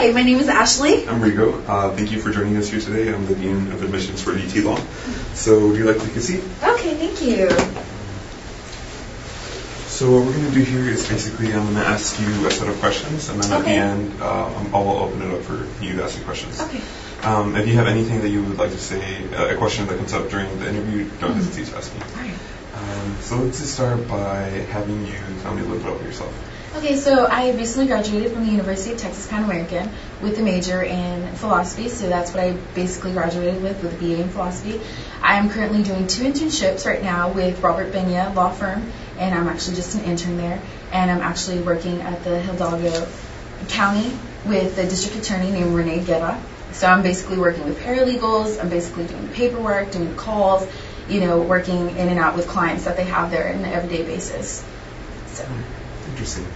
Hi, my name is Ashley. I'm Rigo. Thank you for joining us here today. I'm the Dean of Admissions for UT Law. So would you like to take a seat? Okay, thank you. So what we're going to do here is basically I'm going to ask you a set of questions, and then at the end I'll open it up for you to ask your questions. Okay. If you have anything that you would like to say, a question that comes up during the interview, don't hesitate to ask me. All right. So let's just start by having you tell me a little bit about yourself. Okay, so I recently graduated from the University of Texas Pan American with a major in philosophy, so that's what I basically graduated with a BA in philosophy. I am currently doing 2 internships right now with Robert Benya Law Firm, and I'm actually just an intern there, and I'm actually working at the Hidalgo County with the district attorney named Renee Guerra. So I'm basically working with paralegals, I'm basically doing the paperwork, doing the calls, working in and out with clients that they have there on an everyday basis. So. Interesting.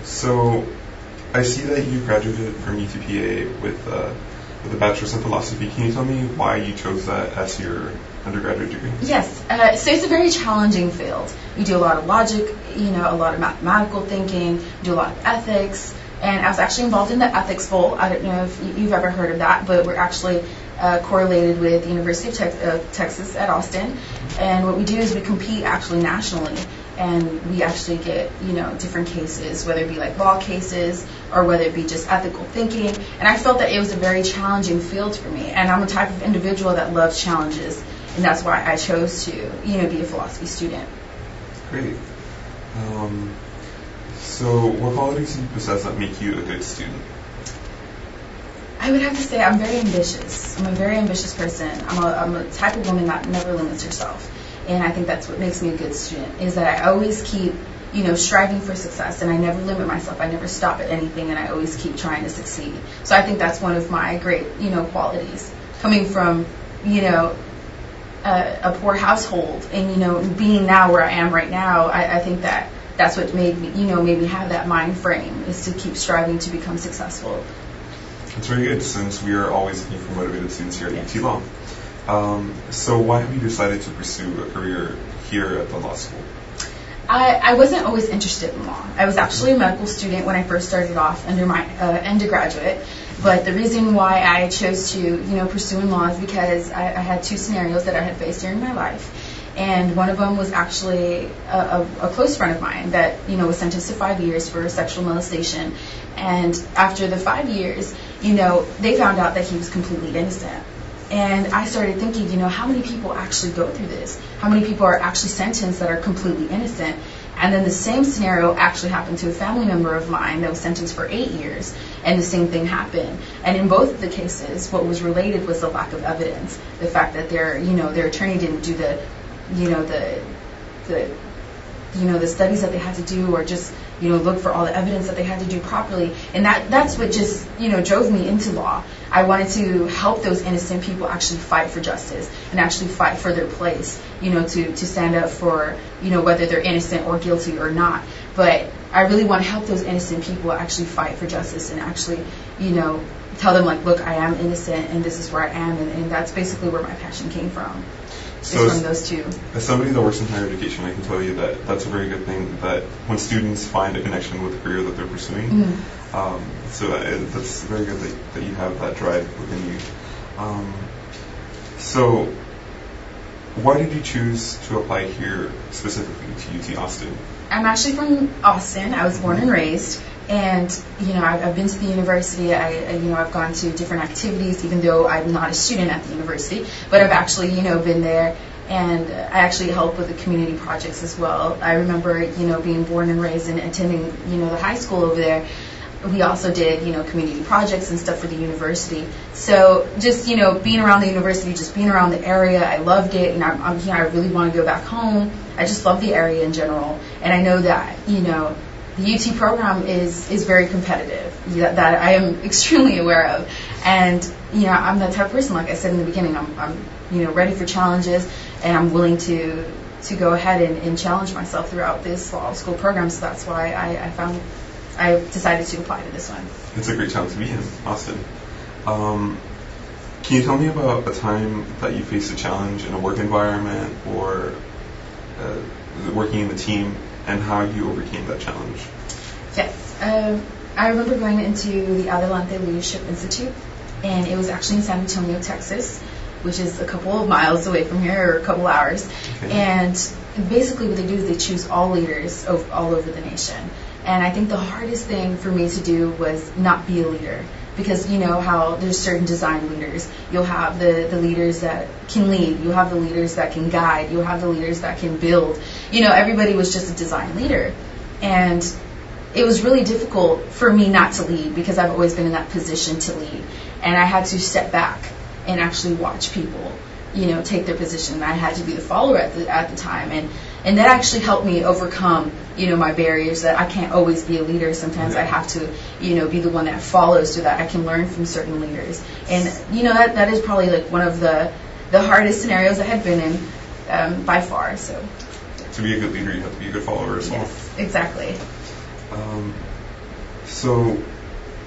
So I see that you graduated from UTPA with a bachelor's in philosophy. Can you tell me why you chose that as your undergraduate degree? Yes. So it's a very challenging field. You do a lot of logic, a lot of mathematical thinking, you do a lot of ethics. And I was actually involved in the ethics bowl. I don't know if you've ever heard of that, but we're actually correlated with the University of Texas at Austin. And what we do is we compete actually nationally. And we actually get, different cases, whether it be like law cases or whether it be just ethical thinking. And I felt that it was a very challenging field for me. And I'm a type of individual that loves challenges. And that's why I chose to, be a philosophy student. Great. So what qualities do you possess that make you a good student? I would have to say I'm very ambitious. I'm a very ambitious person. I'm a type of woman that never limits herself. And I think that's what makes me a good student, is that I always keep, striving for success, and I never limit myself. I never stop at anything, and I always keep trying to succeed. So I think that's one of my great, qualities. Coming from, a poor household, and, being now where I am right now, I think that's what made me have that mind frame, is to keep striving to become successful. That's very good, since we are always looking for motivated students here at UT Law. So why have you decided to pursue a career here at the law school? I wasn't always interested in law. I was actually a medical student when I first started off under my undergraduate. But the reason why I chose to, pursue in law is because I had 2 scenarios that I had faced during my life. And one of them was actually a close friend of mine that, was sentenced to 5 years for sexual molestation. And after the 5 years, they found out that he was completely innocent. And I started thinking, how many people actually go through this? How many people are actually sentenced that are completely innocent? And then the same scenario actually happened to a family member of mine that was sentenced for 8 years, and the same thing happened. And in both of the cases, what was related was the lack of evidence. The fact that their attorney didn't do the studies that they had to do, or just look for all the evidence that they had to do properly. And that's what just drove me into law. I wanted to help those innocent people actually fight for justice and actually fight for their place, to stand up for whether they're innocent or guilty or not. But I really want to help those innocent people actually fight for justice and actually tell them, like, look, I am innocent and this is where I am, and that's basically where my passion came from. So from those 2. As somebody that works in higher education, I can tell you that that's a very good thing, that when students find a connection with the career that they're pursuing. So that's very good that you have that drive within you. So why did you choose to apply here specifically to UT Austin? I'm actually from Austin. I was born and raised. And, I've been to the university. I've gone to different activities, even though I'm not a student at the university. But I've actually, been there, and I actually help with the community projects as well. I remember, being born and raised and attending, the high school over there. We also did, community projects and stuff for the university. So just, being around the university, just being around the area, I loved it. And I'm here. I really want to go back home. I just love the area in general. And I know that, the UT program is very competitive, that I am extremely aware of. And, I'm that type of person, like I said in the beginning, I'm ready for challenges, and I'm willing to go ahead and challenge myself throughout this law school program. So that's why I decided to apply to this one. It's a great challenge to be in Austin. Can you tell me about a time that you faced a challenge in a work environment or working in a team, and how you overcame that challenge? Yes. I remember going into the Adelante Leadership Institute, and it was actually in San Antonio, Texas, which is a couple of miles away from here, or a couple hours. Okay. And basically what they do is they choose all leaders all over the nation. And I think the hardest thing for me to do was not be a leader. Because you know how there's certain design leaders. You'll have the leaders that can lead. You'll have the leaders that can guide. You'll have the leaders that can build. You know, everybody was just a design leader. And it was really difficult for me not to lead because I've always been in that position to lead. And I had to step back and actually watch people, you know, take their position. I had to be the follower at the time. And that actually helped me overcome, you know, my barriers that I can't always be a leader. Sometimes I have to, you know, be the one that follows so that I can learn from certain leaders. And, you know, that is probably like one of the hardest scenarios I had been in by far. So to be a good leader, you have to be a good follower as well. Yes, exactly. So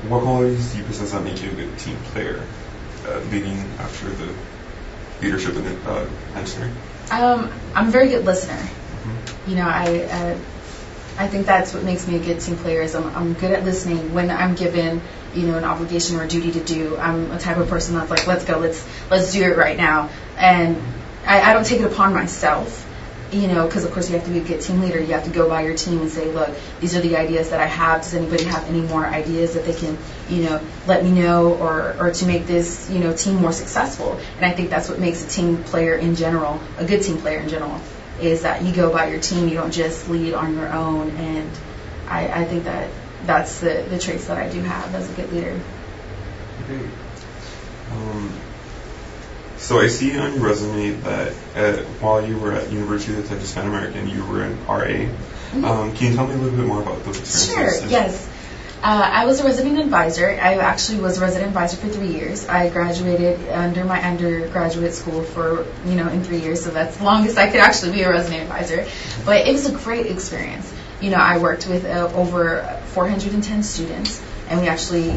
what qualities do you possess that make you a good team player, leading after the leadership and mentoring? I'm a very good listener. Mm-hmm. You know, I think that's what makes me a good team player is I'm good at listening when I'm given, you know, an obligation or a duty to do. I'm a type of person that's like, let's go, let's do it right now. And I don't take it upon myself, you know, because of course you have to be a good team leader. You have to go by your team and say, look, these are the ideas that I have. Does anybody have any more ideas that they can, you know, let me know or to make this, you know, team more successful? And I think that's what makes a team player in general, a good team player in general, is that you go by your team. You don't just lead on your own. And I think that's the traits that I do have as a good leader. Great. So I see on your resume that while you were at University of Texas Pan American, you were an RA. Mm-hmm. Can you tell me a little bit more about those experiences? Sure, yes. I was a resident advisor. I actually was a resident advisor for 3 years. I graduated under my undergraduate school for, you know, in 3 years, so that's the longest I could actually be a resident advisor. But it was a great experience. You know, I worked with over 410 students. And we actually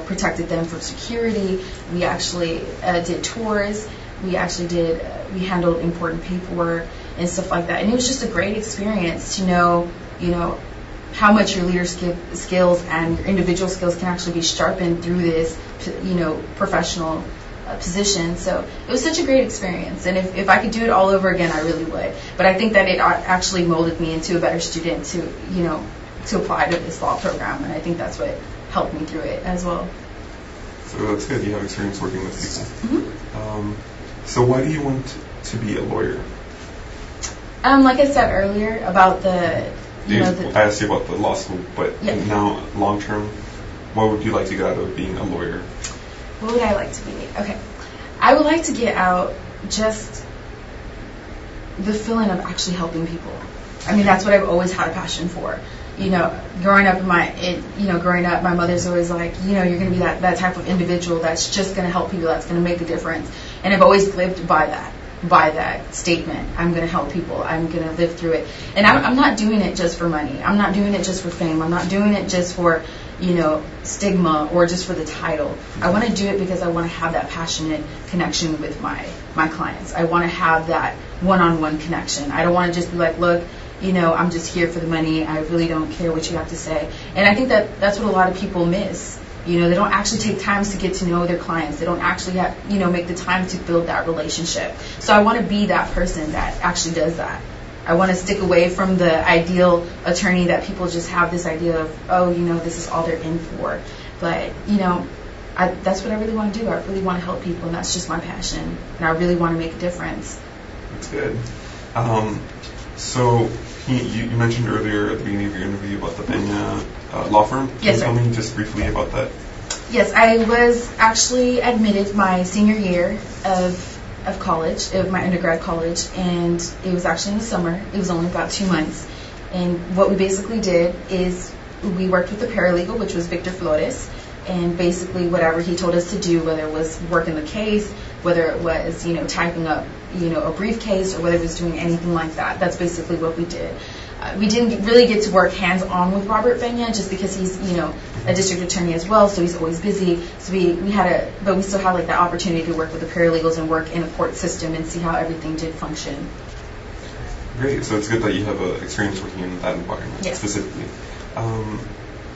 protected them from security. We actually did tours. We handled important paperwork and stuff like that. And it was just a great experience to know, you know, how much your leadership skills and your individual skills can actually be sharpened through this, you know, professional position. So it was such a great experience. And if I could do it all over again, I really would. But I think that it actually molded me into a better student to, you know, to apply to this law program, and I think that's what helped me through it as well. So that's good. You have experience working with people. Mm-hmm. So why do you want to be a lawyer? Like I said earlier about I asked you about the law school, but now long term, what would you like to get out of being a lawyer? What would I like to be? Okay, I would like to get out just the feeling of actually helping people. I mean, that's what I've always had a passion for. You know, growing up, my mother's always like, you know, you're going to be that type of individual that's just going to help people, that's going to make a difference. And I've always lived by that statement. I'm going to help people. I'm going to live through it. And I'm not doing it just for money. I'm not doing it just for fame. I'm not doing it just for, you know, stigma or just for the title. I want to do it because I want to have that passionate connection with my clients. I want to have that one-on-one connection. I don't want to just be like, look, you know, I'm just here for the money. I really don't care what you have to say. And I think that's what a lot of people miss. You know, they don't actually take time to get to know their clients. They don't actually make the time to build that relationship. So I want to be that person that actually does that. I want to stick away from the ideal attorney that people just have this idea of, oh, you know, this is all they're in for. But, you know, that's what I really want to do. I really want to help people, and that's just my passion. And I really want to make a difference. That's good. So you mentioned earlier at the beginning of your interview about the Pena law firm. Can you tell me just briefly about that? Yes, I was actually admitted my senior year of college, of my undergrad college, and it was actually in the summer. It was only about 2 months. And what we basically did is we worked with the paralegal, which was Victor Flores, and basically whatever he told us to do, whether it was working the case, whether it was, you know, typing up, you know, a briefcase, or whether it was doing anything like that. That's basically what we did. We didn't really get to work hands-on with Robert Pena just because he's, you know, a district attorney as well, so he's always busy. So but we still had like that opportunity to work with the paralegals and work in a court system and see how everything did function. Great. So it's good that you have experience working in that environment specifically.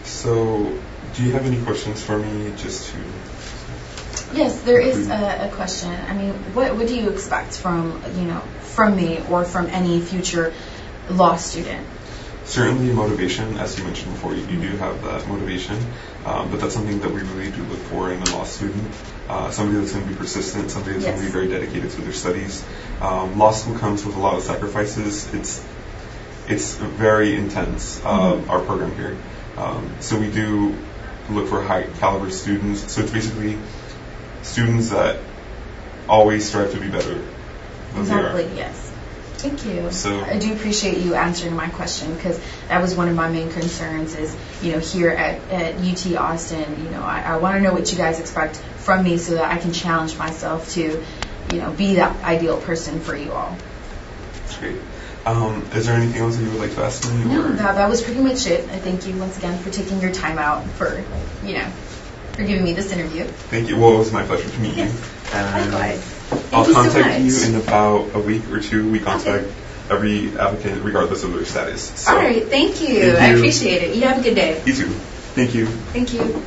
So, do you have any questions for me, just to... Yes, there is a question. I mean, what do you expect from me or from any future law student? Certainly motivation, as you mentioned before, you do have that motivation, but that's something that we really do look for in a law student. Somebody that's going to be persistent, somebody that's going to be very dedicated to their studies. Law school comes with a lot of sacrifices. It's very intense, our program here. So we do look for high caliber students. So it's basically students that always strive to be better than Exactly, they are. yes. Thank you. So I do appreciate you answering my question, because that was one of my main concerns is, here at UT Austin, I want to know what you guys expect from me so that I can challenge myself to, be that ideal person for you all. that's great. Is there anything else that you would like to ask me? No, that was pretty much it. I thank you once again for taking your time out for giving me this interview. Thank you. Well, it was my pleasure to meet you. And Likewise. I'll Thank you so contact you much. in about a week or two. We contact every applicant regardless of their status. So, All right, thank you. Thank I you. appreciate it. You have a good day. You too. Thank you. Thank you.